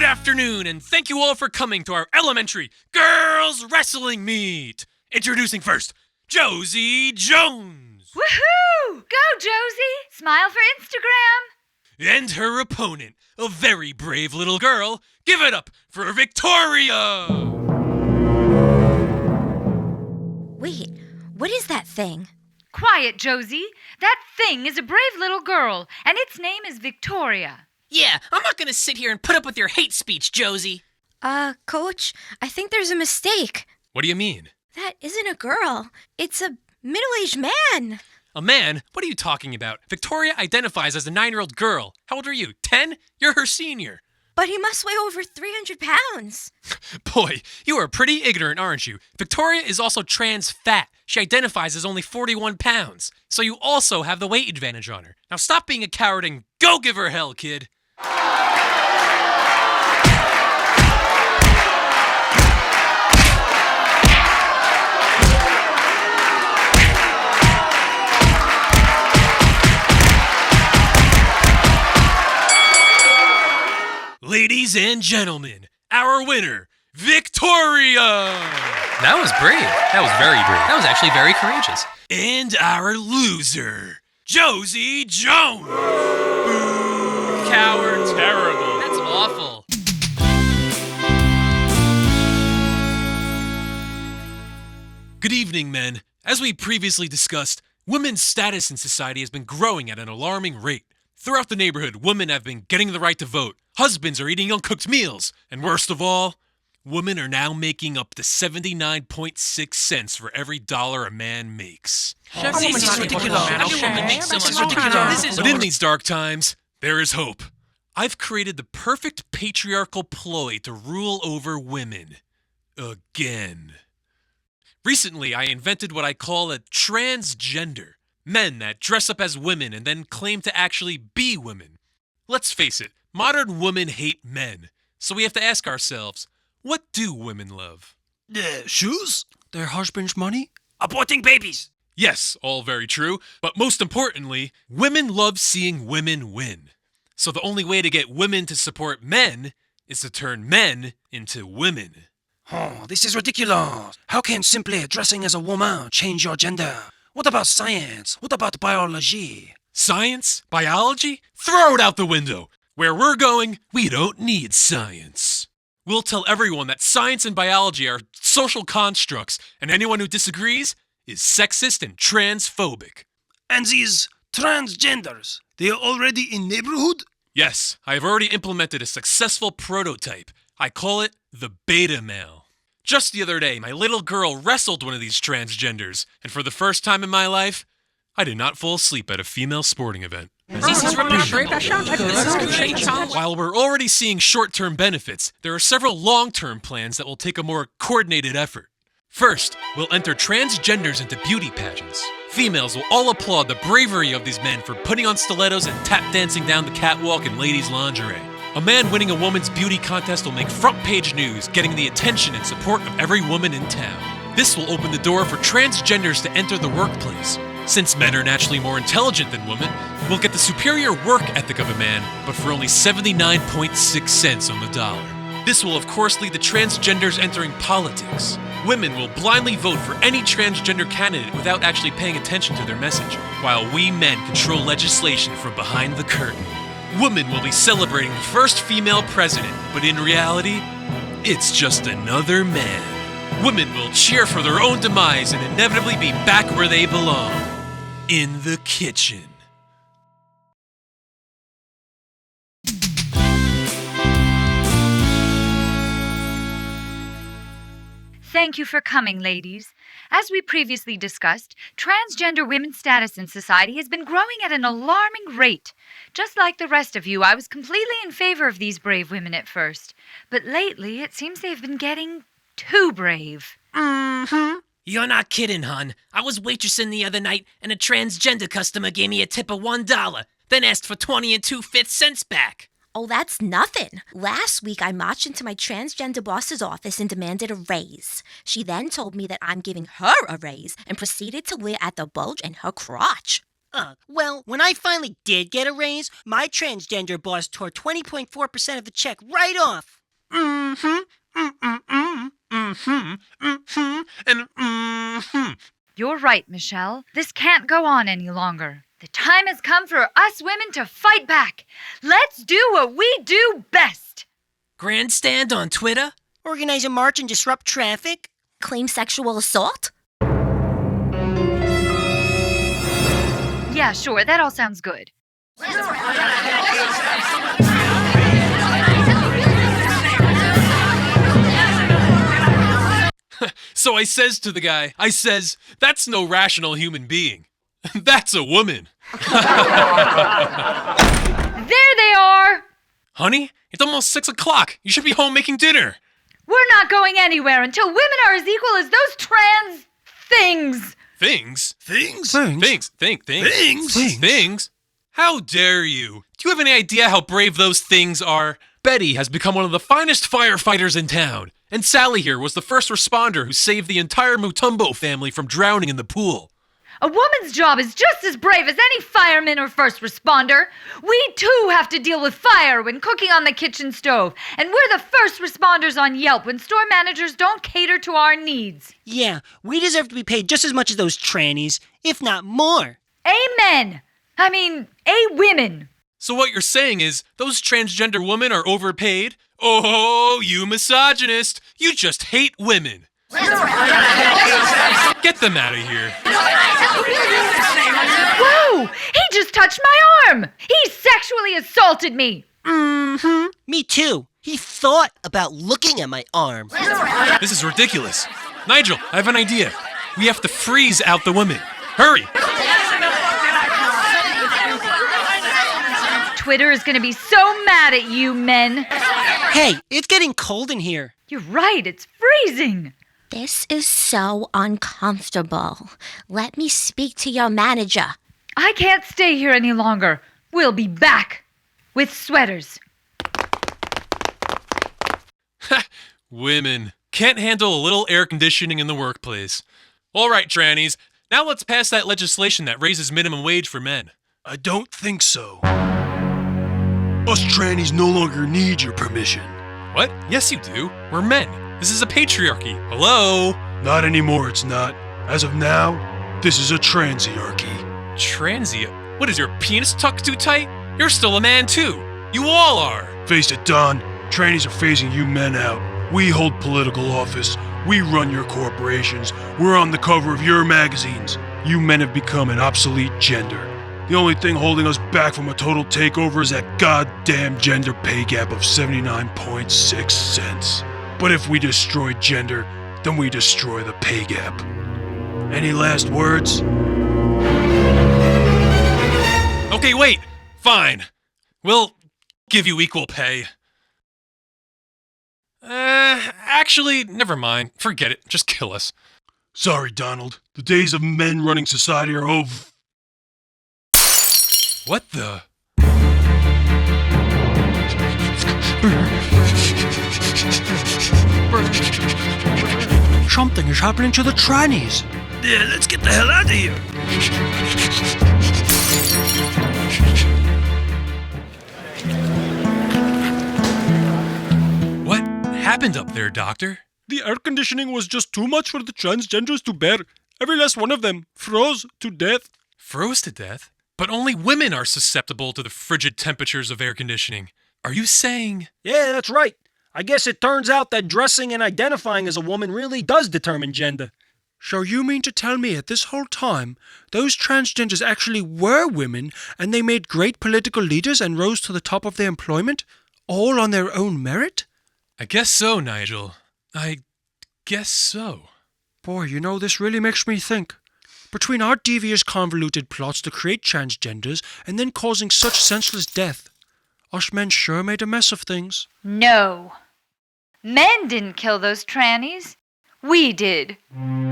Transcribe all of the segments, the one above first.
Good afternoon, and thank you all for coming to our elementary girls wrestling meet. Introducing first, Josie Jones. Woohoo! Go, Josie! Smile for Instagram. And her opponent, a very brave little girl. Give it up for Victoria! Wait, what is that thing? Quiet, Josie. That thing is a brave little girl, and its name is Victoria. Yeah, I'm not gonna sit here and put up with your hate speech, Josie. Coach, I think there's a mistake. What do you mean? That isn't a girl. It's a middle-aged man. A man? What are you talking about? Victoria identifies as a 9-year-old girl. How old are you? 10? You're her senior. But he must weigh over 300 pounds. Boy, you are pretty ignorant, aren't you? Victoria is also trans fat. She identifies as only 41 pounds. So you also have the weight advantage on her. Now stop being a coward and go give her hell, kid. Ladies and gentlemen, our winner, Victoria! That was brave. That was very brave. That was actually very courageous. And our loser, Josie Jones! Boo! Coward, terrible. That's awful. Good evening, men. As we previously discussed, women's status in society has been growing at an alarming rate. Throughout the neighborhood, women have been getting the right to vote. Husbands are eating uncooked meals. And worst of all, women are now making up to 79.6 cents for every dollar a man makes. This is ridiculous. But in these dark times, there is hope. I've created the perfect patriarchal ploy to rule over women. Again. Recently, I invented what I call a transgender. Men that dress up as women and then claim to actually be women. Let's face it, modern women hate men. So we have to ask ourselves, what do women love? Shoes? Their husband's money? Aborting babies. Yes, all very true. But most importantly, women love seeing women win. So the only way to get women to support men is to turn men into women. Oh, this is ridiculous. How can simply dressing as a woman change your gender? What about science? What about biology? Science? Biology? Throw it out the window! Where we're going, we don't need science. We'll tell everyone that science and biology are social constructs, and anyone who disagrees is sexist and transphobic. And these transgenders, they are already in neighborhood? Yes, I have already implemented a successful prototype. I call it the beta male. Just the other day, my little girl wrestled one of these transgenders, and for the first time in my life, I did not fall asleep at a female sporting event. While we're already seeing short-term benefits, there are several long-term plans that will take a more coordinated effort. First, we'll enter transgenders into beauty pageants. Females will all applaud the bravery of these men for putting on stilettos and tap dancing down the catwalk in ladies' lingerie. A man winning a woman's beauty contest will make front-page news, getting the attention and support of every woman in town. This will open the door for transgenders to enter the workplace. Since men are naturally more intelligent than women, we'll get the superior work ethic of a man, but for only 79.6 cents on the dollar. This will of course lead to transgenders entering politics. Women will blindly vote for any transgender candidate without actually paying attention to their message, while we men control legislation from behind the curtain. Women will be celebrating the first female president, but in reality, it's just another man. Women will cheer for their own demise and inevitably be back where they belong. In the kitchen. Thank you for coming, ladies. As we previously discussed, transgender women's status in society has been growing at an alarming rate. Just like the rest of you, I was completely in favor of these brave women at first. But lately, it seems they've been getting too brave. Mm-hmm. You're not kidding, hon. I was waitressing the other night, and a transgender customer gave me a tip of $1, then asked for 20 2/5 cents back. Oh, that's nothing. Last week, I marched into my transgender boss's office and demanded a raise. She then told me that I'm giving her a raise and proceeded to leer at the bulge in her crotch. Well, when I finally did get a raise, my transgender boss tore 20.4% of the check right off. and You're right, Michelle. This can't go on any longer. The time has come for us women to fight back. Let's do what we do best. Grandstand on Twitter? Organize a march and disrupt traffic? Claim sexual assault? Yeah, sure, that all sounds good. So I says to the guy, that's no rational human being. That's a woman. There they are! Honey, it's almost 6 o'clock. You should be home making dinner. We're not going anywhere until women are as equal as those trans things. Things? Things? Things? How dare you? Do you have any idea how brave those things are? Betty has become one of the finest firefighters in town. And Sally here was the first responder who saved the entire Mutombo family from drowning in the pool. A woman's job is just as brave as any fireman or first responder. We too have to deal with fire when cooking on the kitchen stove. And we're the first responders on Yelp when store managers don't cater to our needs. Yeah, we deserve to be paid just as much as those trannies, if not more. Amen. I mean, women. So what you're saying is those transgender women are overpaid? Oh, you misogynist. You just hate women. Get them out of here. Whoa! He just touched my arm! He sexually assaulted me! Me too. He thought about looking at my arm. This is ridiculous. Nigel, I have an idea. We have to freeze out the women. Hurry! Twitter is gonna be so mad at you, men. Hey, it's getting cold in here. You're right, it's freezing. This is so uncomfortable. Let me speak to your manager. I can't stay here any longer. We'll be back with sweaters. Women. Can't handle a little air conditioning in the workplace. All right, trannies. Now let's pass that legislation that raises minimum wage for men. I don't think so. Us trannies no longer need your permission. What? Yes, you do. We're men. This is a patriarchy. Hello? Not anymore, it's not. As of now, this is a transiarchy. Transient? What is your penis tucked too tight? You're still a man too. You all are. Face it, Don. Trannies are phasing you men out. We hold political office. We run your corporations. We're on the cover of your magazines. You men have become an obsolete gender. The only thing holding us back from a total takeover is that goddamn gender pay gap of 79.6 cents. But if we destroy gender, then we destroy the pay gap. Any last words? Okay, wait. Fine. We'll give you equal pay. Actually, never mind. Forget it. Just kill us. Sorry, Donald. The days of men running society are over. What the? Something is happening to the trannies. Yeah, let's get the hell out of here. What happened up there, Doctor? The air conditioning was just too much for the transgenders to bear. Every last one of them froze to death. Froze to death? But only women are susceptible to the frigid temperatures of air conditioning. Are you saying? Yeah, that's right. I guess it turns out that dressing and identifying as a woman really does determine gender. So you mean to tell me at this whole time, those transgenders actually were women and they made great political leaders and rose to the top of their employment, all on their own merit? I guess so, Nigel. I guess so. Boy, you know, this really makes me think. Between our devious convoluted plots to create transgenders and then causing such senseless death, us men sure made a mess of things. No. Men didn't kill those trannies. We did.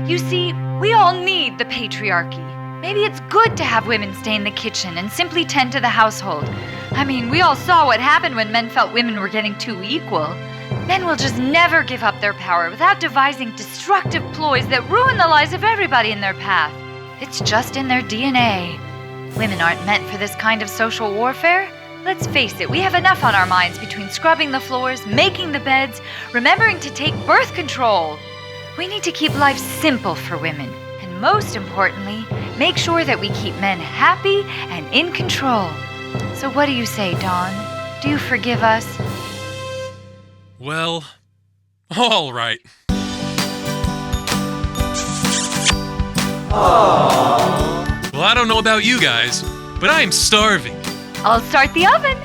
You see, we all need the patriarchy. Maybe it's good to have women stay in the kitchen and simply tend to the household. I mean, we all saw what happened when men felt women were getting too equal. Men will just never give up their power without devising destructive ploys that ruin the lives of everybody in their path. It's just in their DNA. Women aren't meant for this kind of social warfare. Let's face it, we have enough on our minds between scrubbing the floors, making the beds, remembering to take birth control. We need to keep life simple for women. And most importantly, make sure that we keep men happy and in control. So what do you say, Dawn? Do you forgive us? Well, all right. Well, I don't know about you guys, but I am starving. I'll start the oven.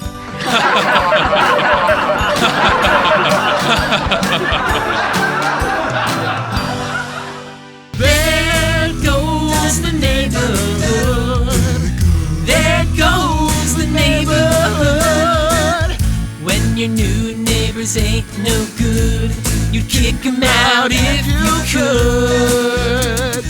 There goes the neighborhood. There goes the neighborhood. When your new neighbors ain't no good, you'd kick 'em out if you could.